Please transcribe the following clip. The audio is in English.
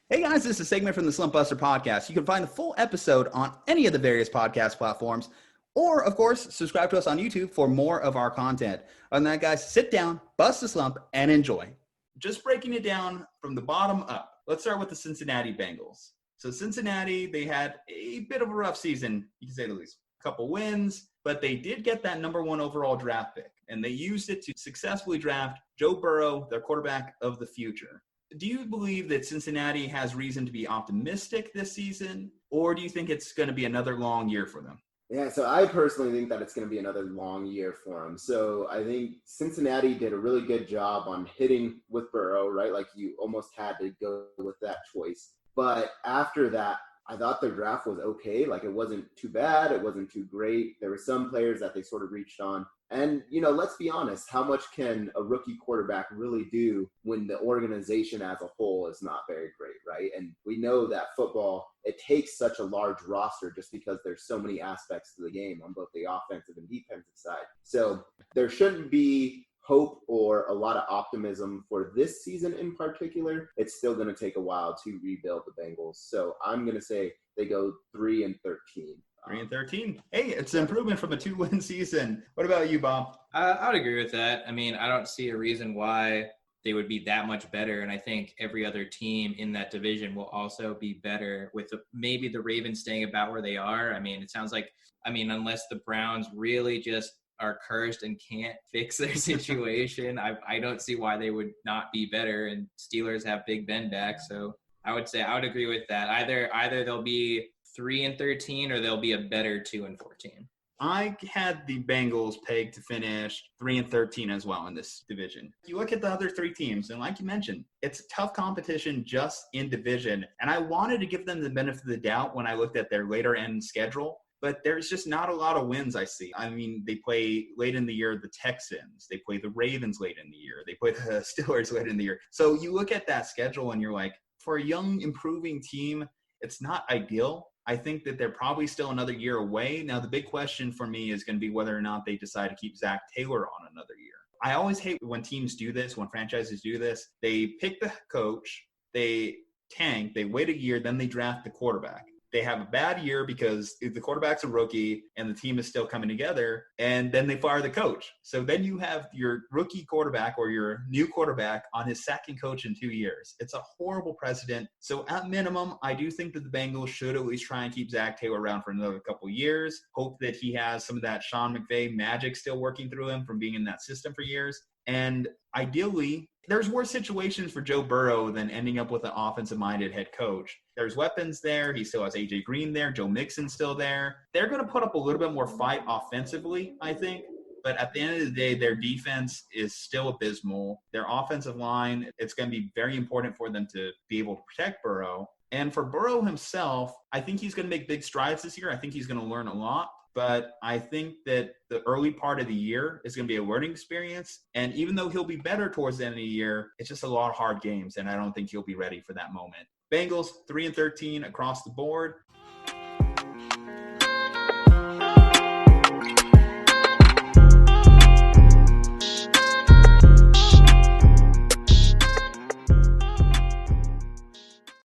Hey guys, this is a segment from the Slumpbuster Podcast. You can find the full episode on any of the various podcast platforms, or of course, subscribe to us on YouTube for more of our content. Other than that, guys, sit down, bust a slump, and enjoy. Just breaking it down from the bottom up. Let's start with the Cincinnati Bengals. So Cincinnati, they had a bit of a rough season, you can say the least. A couple wins, but they did get that number 1 overall draft pick, and they used it to successfully draft Joe Burrow, their quarterback of the future. Do you believe that Cincinnati has reason to be optimistic this season, or do you think it's going to be another long year for them? Yeah, so I personally think that it's going to be another long year for them. So I think Cincinnati did a really good job on hitting with Burrow, right? Like you almost had to go with that choice. But after that, I thought their draft was okay. Like it wasn't too bad. It wasn't too great. There were some players that they sort of reached on. And, let's be honest, how much can a rookie quarterback really do when the organization as a whole is not very great, right? And we know that football, it takes such a large roster just because there's so many aspects to the game on both the offensive and defensive side. So there shouldn't be hope or a lot of optimism for this season in particular. It's still going to take a while to rebuild the Bengals. So I'm going to say they go 3-13. 3-13. Hey, it's an improvement from a 2-win season. What about you, Bob? I would agree with that. I mean, I don't see a reason why they would be that much better. And I think every other team in that division will also be better with maybe the Ravens staying about where they are. I mean, it sounds like, unless the Browns really just are cursed and can't fix their situation, I don't see why they would not be better. And Steelers have Big Ben back. So I would agree with that. Either they'll be 3-13 or they'll be a better 2-14. I had the Bengals pegged to finish 3-13 as well in this division. You look at the other 3 teams, and like you mentioned, it's tough competition just in division. And I wanted to give them the benefit of the doubt when I looked at their later end schedule, but there's just not a lot of wins I see. I mean, they play late in the year the Texans. They play the Ravens late in the year. They play the Steelers late in the year. So you look at that schedule and you're like, for a young, improving team, it's not ideal. I think that they're probably still another year away. Now, the big question for me is going to be whether or not they decide to keep Zach Taylor on another year. I always hate when teams do this, when franchises do this. They pick the coach, they tank, they wait a year, then they draft the quarterback. They have a bad year because the quarterback's a rookie and the team is still coming together, and then they fire the coach. So then you have your rookie quarterback or your new quarterback on his second coach in 2 years. It's a horrible precedent. So at minimum, I do think that the Bengals should at least try and keep Zach Taylor around for another couple years. Hope that he has some of that Sean McVay magic still working through him from being in that system for years. And ideally, there's worse situations for Joe Burrow than ending up with an offensive-minded head coach. There's weapons there. He still has A.J. Green there. Joe Mixon's still there. They're going to put up a little bit more fight offensively, I think. But at the end of the day, their defense is still abysmal. Their offensive line, it's going to be very important for them to be able to protect Burrow. And for Burrow himself, I think he's going to make big strides this year. I think he's going to learn a lot. But I think that the early part of the year is going to be a learning experience. And even though he'll be better towards the end of the year, it's just a lot of hard games, and I don't think he'll be ready for that moment. Bengals, 3-13 across the board.